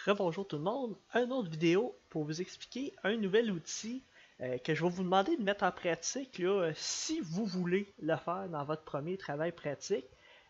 Rebonjour tout le monde, une autre vidéo pour vous expliquer un nouvel outil que je vais vous demander de mettre en pratique là, si vous voulez le faire dans votre premier travail pratique.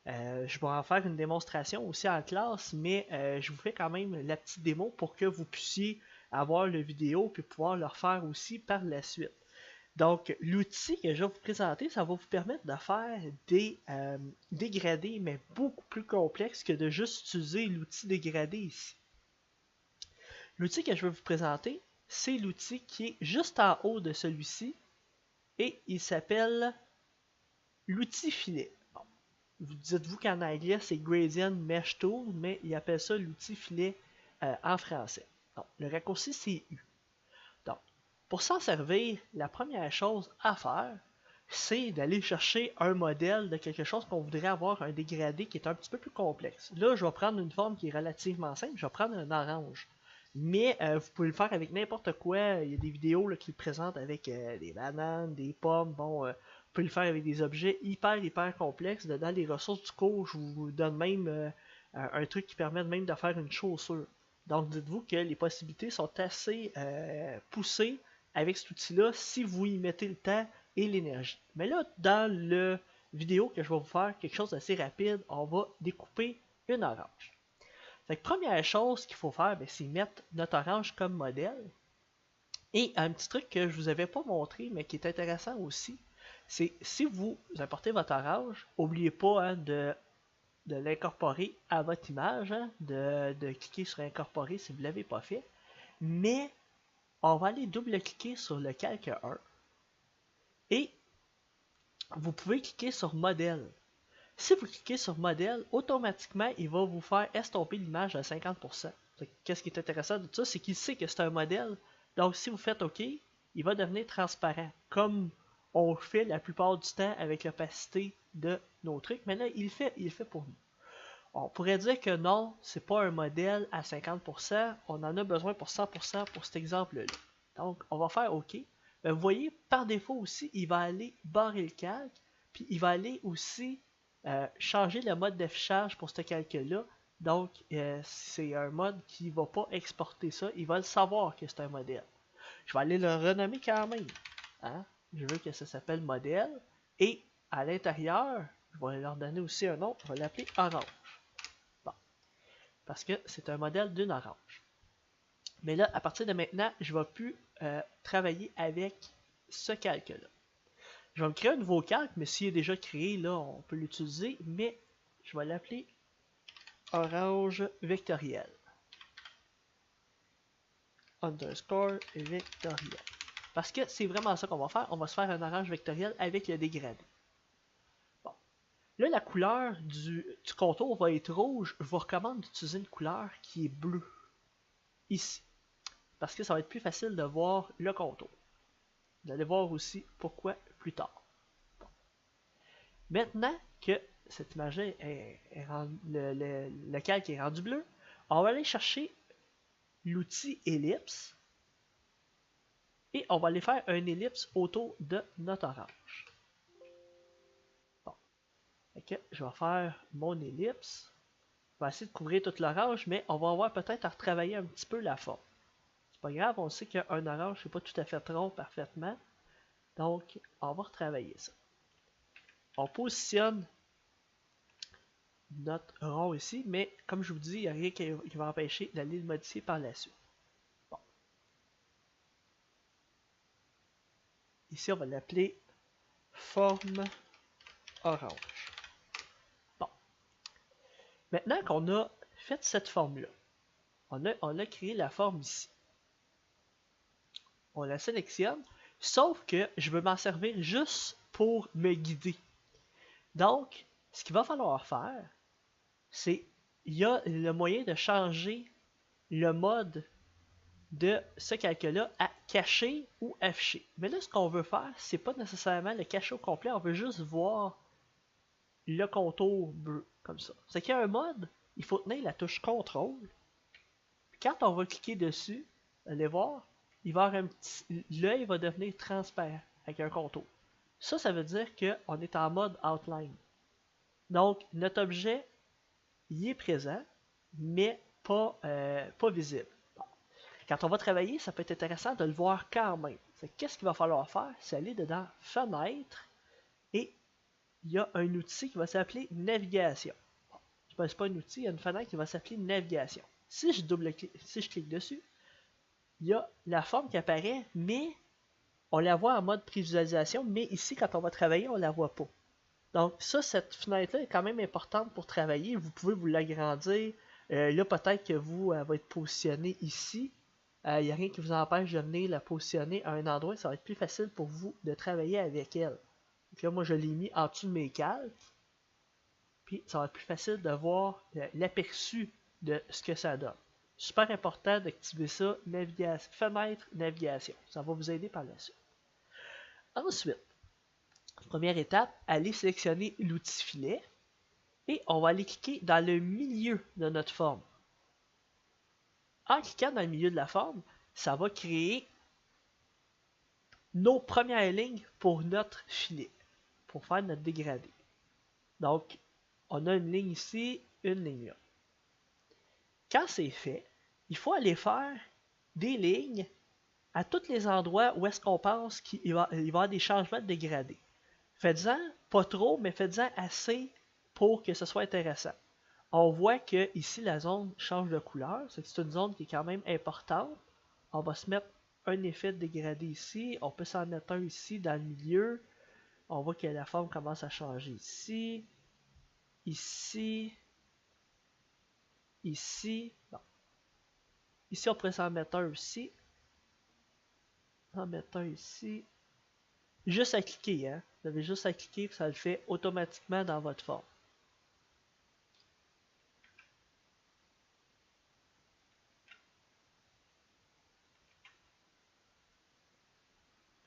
Je vais en faire une démonstration aussi en classe, mais je vous fais quand même la petite démo pour que vous puissiez avoir le vidéo puis pouvoir le refaire aussi par la suite. Donc, l'outil que je vais vous présenter, ça va vous permettre de faire des dégradés, mais beaucoup plus complexes que de juste utiliser l'outil dégradé ici. L'outil que je vais vous présenter, c'est l'outil qui est juste en haut de celui-ci et il s'appelle l'outil filet. Bon, vous dites-vous qu'en anglais c'est Gradient Mesh Tool, mais il appelle ça l'outil filet en français. Donc, le raccourci c'est U. Donc, pour s'en servir, la première chose à faire, c'est d'aller chercher un modèle de quelque chose qu'on voudrait avoir un dégradé qui est un petit peu plus complexe. Là, je vais prendre une forme qui est relativement simple, je vais prendre un orange. Mais vous pouvez le faire avec n'importe quoi. Il y a des vidéos là, qui le présentent avec des bananes, des pommes. Bon, vous pouvez le faire avec des objets hyper complexes. Dans les ressources du cours, je vous donne même un truc qui permet même de faire une chaussure. Donc dites-vous que les possibilités sont assez poussées avec cet outil-là si vous y mettez le temps et l'énergie. Mais là, dans le vidéo que je vais vous faire, quelque chose d'assez rapide, on va découper une orange. Fait que première chose qu'il faut faire, c'est mettre notre orange comme modèle. Et un petit truc que je vous avais pas montré, mais qui est intéressant aussi, c'est si vous importez votre orange, n'oubliez pas de l'incorporer à votre image, de cliquer sur incorporer si vous ne l'avez pas fait. Mais on va aller double-cliquer sur le calque 1 et vous pouvez cliquer sur modèle. Si vous cliquez sur modèle, automatiquement, il va vous faire estomper l'image à 50%. Qu'est-ce qui est intéressant de ça, c'est qu'il sait que c'est un modèle. Donc, si vous faites OK, il va devenir transparent, comme on le fait la plupart du temps avec l'opacité de nos trucs. Mais là, il le fait pour nous. On pourrait dire que non, c'est pas un modèle à 50%, on en a besoin pour 100% pour cet exemple-là. Donc, on va faire OK. Mais vous voyez, par défaut aussi, il va aller barrer le calque, puis il va aller aussi changer le mode d'affichage pour ce calque-là. Donc, c'est un mode qui ne va pas exporter ça. Il va le savoir que c'est un modèle. Je vais aller le renommer quand même. Hein? Je veux que ça s'appelle modèle. Et à l'intérieur, je vais leur donner aussi un nom. Je vais l'appeler orange. Bon. Parce que c'est un modèle d'une orange. Mais là, à partir de maintenant, je ne vais plus travailler avec ce calque-là. Je vais me créer un nouveau calque, mais s'il est déjà créé, là, on peut l'utiliser, mais je vais l'appeler orange vectoriel. Underscore vectoriel. Parce que c'est vraiment ça qu'on va faire. On va se faire un orange vectoriel avec le dégradé. Bon. Là, la couleur du contour va être rouge. Je vous recommande d'utiliser une couleur qui est bleue. Ici. Parce que ça va être plus facile de voir le contour. Vous allez voir aussi pourquoi plus tard. Bon. Maintenant que cette image le calque est rendu bleu, on va aller chercher l'outil ellipse et on va aller faire un ellipse autour de notre orange. Bon. Je vais faire mon ellipse. On va essayer de couvrir toute l'orange, mais on va avoir peut-être à retravailler un petit peu la forme. C'est pas grave, on sait qu'un orange n'est pas tout à fait rond parfaitement. Donc, on va retravailler ça. On positionne notre rond ici, mais comme je vous dis, il n'y a rien qui va empêcher d'aller le modifier par la suite. Bon. Ici, on va l'appeler forme orange. Bon. Maintenant qu'on a fait cette forme-là, on a créé la forme ici. On la sélectionne, sauf que je veux m'en servir juste pour me guider. Donc, ce qu'il va falloir faire, c'est il y a le moyen de changer le mode de ce calque-là à cacher ou afficher. Mais là, ce qu'on veut faire, c'est pas nécessairement le cacher au complet, on veut juste voir le contour bleu, comme ça. C'est qu'il y a un mode, il faut tenir la touche CTRL. Quand on va cliquer dessus, allez voir, il va avoir un petit, l'œil va devenir transparent avec un contour. Ça veut dire qu'on est en mode outline. Donc, notre objet, il est présent, mais pas visible. Bon. Quand on va travailler, ça peut être intéressant de le voir quand même. Qu'est-ce qu'il va falloir faire? C'est aller dedans Fenêtre et il y a un outil qui va s'appeler Navigation. Bon, c'est pas un outil, il y a une fenêtre qui va s'appeler Navigation. Si je clique dessus, il y a la forme qui apparaît, mais on la voit en mode prévisualisation, mais ici, quand on va travailler, on la voit pas. Donc ça, cette fenêtre-là est quand même importante pour travailler. Vous pouvez vous l'agrandir. Là, peut-être que vous, elle va être positionnée ici. Il n'y a rien qui vous empêche de venir la positionner à un endroit. Ça va être plus facile pour vous de travailler avec elle. Donc là, moi, je l'ai mis en dessous de mes calques. Puis, ça va être plus facile de voir l'aperçu de ce que ça donne. Super important d'activer ça, fenêtre, navigation. Ça va vous aider par la suite. Ensuite, première étape, allez sélectionner l'outil filet et on va aller cliquer dans le milieu de notre forme. En cliquant dans le milieu de la forme, ça va créer nos premières lignes pour notre filet, pour faire notre dégradé. Donc, on a une ligne ici, une ligne là. Quand c'est fait, il faut aller faire des lignes à tous les endroits où est-ce qu'on pense qu'il va y avoir des changements de dégradé. Faites-en pas trop, mais faites-en assez pour que ce soit intéressant. On voit que ici la zone change de couleur, c'est une zone qui est quand même importante. On va se mettre un effet de dégradé ici, on peut s'en mettre un ici dans le milieu. On voit que la forme commence à changer ici, ici, ici. Bon. Ici on pourrait s'en mettre un aussi. En mettre un ici. Juste à cliquer, hein. Vous avez juste à cliquer, ça le fait automatiquement dans votre forme.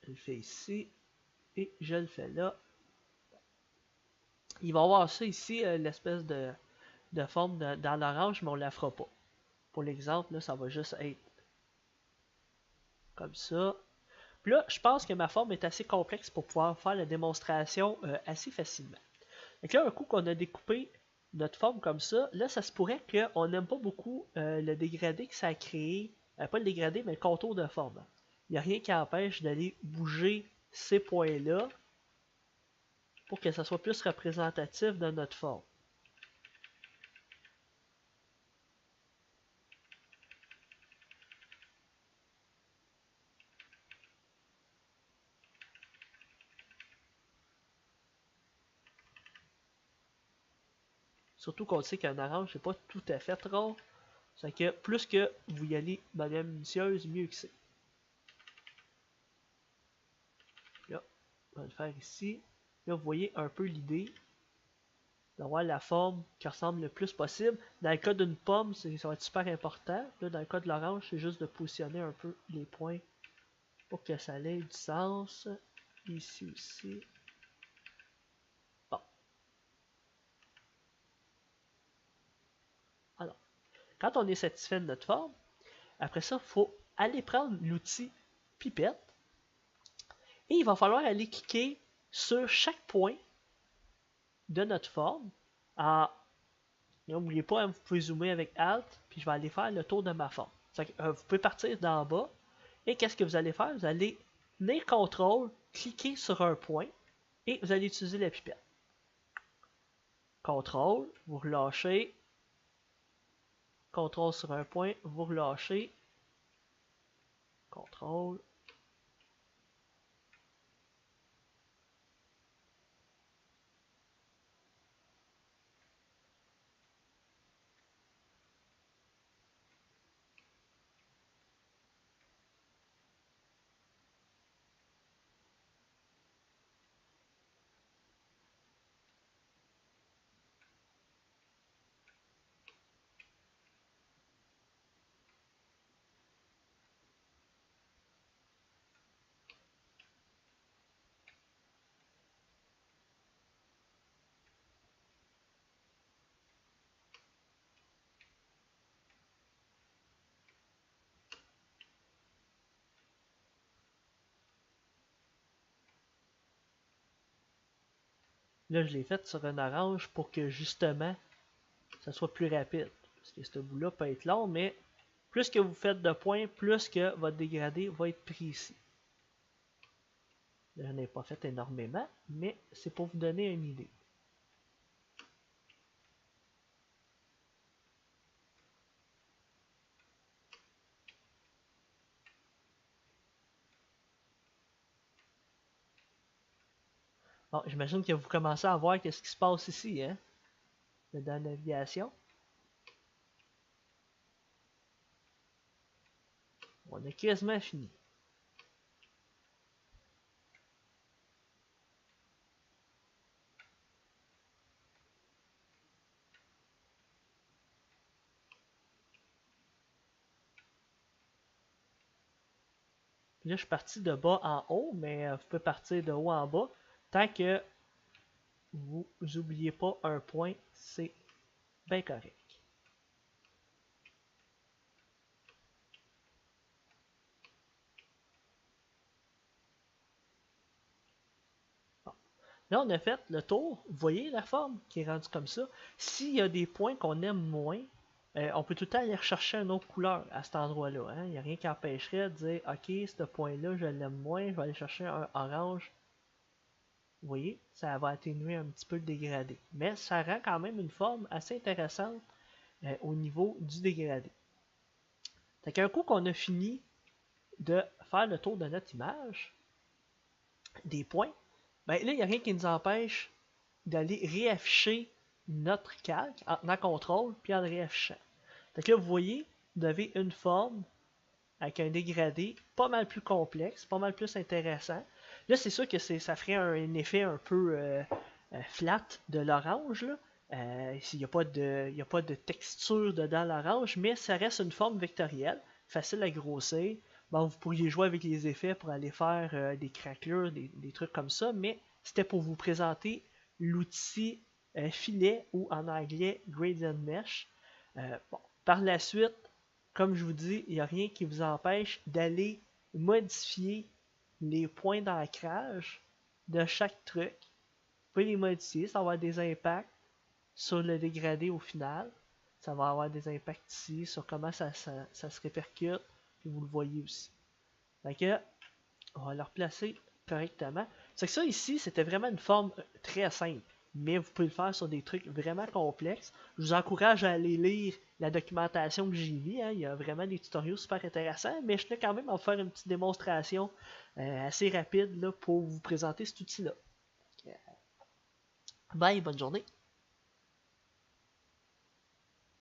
Je le fais ici et je le fais là. Il va y avoir ça ici, l'espèce de forme dans l'orange, mais on ne la fera pas. Pour l'exemple, là, ça va juste être comme ça. Puis là, je pense que ma forme est assez complexe pour pouvoir faire la démonstration assez facilement. Donc là, un coup qu'on a découpé notre forme comme ça, là, ça se pourrait qu'on n'aime pas beaucoup le dégradé que ça a créé. Pas le dégradé, mais le contour de forme. Il n'y a rien qui empêche d'aller bouger ces points-là pour que ça soit plus représentatif de notre forme. Surtout qu'on sait qu'un orange, c'est pas tout à fait rond. C'est que plus que vous y allez de manière minutieuse, mieux que c'est. Là, on va le faire ici. Là, vous voyez un peu l'idée d'avoir la forme qui ressemble le plus possible. Dans le cas d'une pomme, ça va être super important. Là, dans le cas de l'orange, c'est juste de positionner un peu les points pour que ça ait du sens. Ici aussi. Bon. Alors, quand on est satisfait de notre forme, après ça, il faut aller prendre l'outil pipette et il va falloir aller cliquer sur chaque point de notre forme. N'oubliez pas, hein, vous pouvez zoomer avec Alt, puis je vais aller faire le tour de ma forme. Vous pouvez partir d'en bas, et qu'est-ce que vous allez faire? Vous allez tenir CTRL, cliquer sur un point, et vous allez utiliser la pipette. CTRL, vous relâchez. CTRL sur un point, vous relâchez. CTRL. Là, je l'ai fait sur un orange pour que justement, ça soit plus rapide. parce que ce bout-là peut être long, mais plus que vous faites de points, plus que votre dégradé va être précis. Je n'ai pas fait énormément, mais c'est pour vous donner une idée. Bon, j'imagine que vous commencez à voir qu'est-ce qui se passe ici, hein, dans la navigation. On a quasiment fini. Puis là, je suis parti de bas en haut, mais vous pouvez partir de haut en bas. Tant que vous n'oubliez pas un point, c'est bien correct. Bon. Là, on a fait le tour. Vous voyez la forme qui est rendue comme ça. S'il y a des points qu'on aime moins, on peut tout le temps aller rechercher une autre couleur à cet endroit-là. Hein? Il n'y a rien qui empêcherait de dire, ok, ce point-là, je l'aime moins, je vais aller chercher un orange. Vous voyez, ça va atténuer un petit peu le dégradé. Mais ça rend quand même une forme assez intéressante au niveau du dégradé. Fait qu'un coup qu'on a fini de faire le tour de notre image, des points, ben là, il n'y a rien qui nous empêche d'aller réafficher notre calque en tenant contrôle puis en le réaffichant. Donc là, vous voyez, vous avez une forme avec un dégradé pas mal plus complexe, pas mal plus intéressant. Là, c'est sûr que ça ferait un effet un peu flat de l'orange. Il n'y a pas de texture dedans l'orange, mais ça reste une forme vectorielle, facile à grossir. Bon, vous pourriez jouer avec les effets pour aller faire des craquelures, des trucs comme ça, mais c'était pour vous présenter l'outil filet ou en anglais Gradient Mesh. Bon, par la suite, comme je vous dis, il n'y a rien qui vous empêche d'aller modifier les points d'ancrage de chaque truc. Vous pouvez les modifier, ça va avoir des impacts sur le dégradé au final. Ça va avoir des impacts ici sur comment ça se répercute. Puis vous le voyez aussi. Donc, on va le replacer correctement. C'est que ça ici, c'était vraiment une forme très simple. Mais vous pouvez le faire sur des trucs vraiment complexes. Je vous encourage à aller lire la documentation que j'ai mis. Hein. Il y a vraiment des tutoriels super intéressants. Mais je tenais quand même à vous faire une petite démonstration assez rapide là, pour vous présenter cet outil-là. Bye, bonne journée.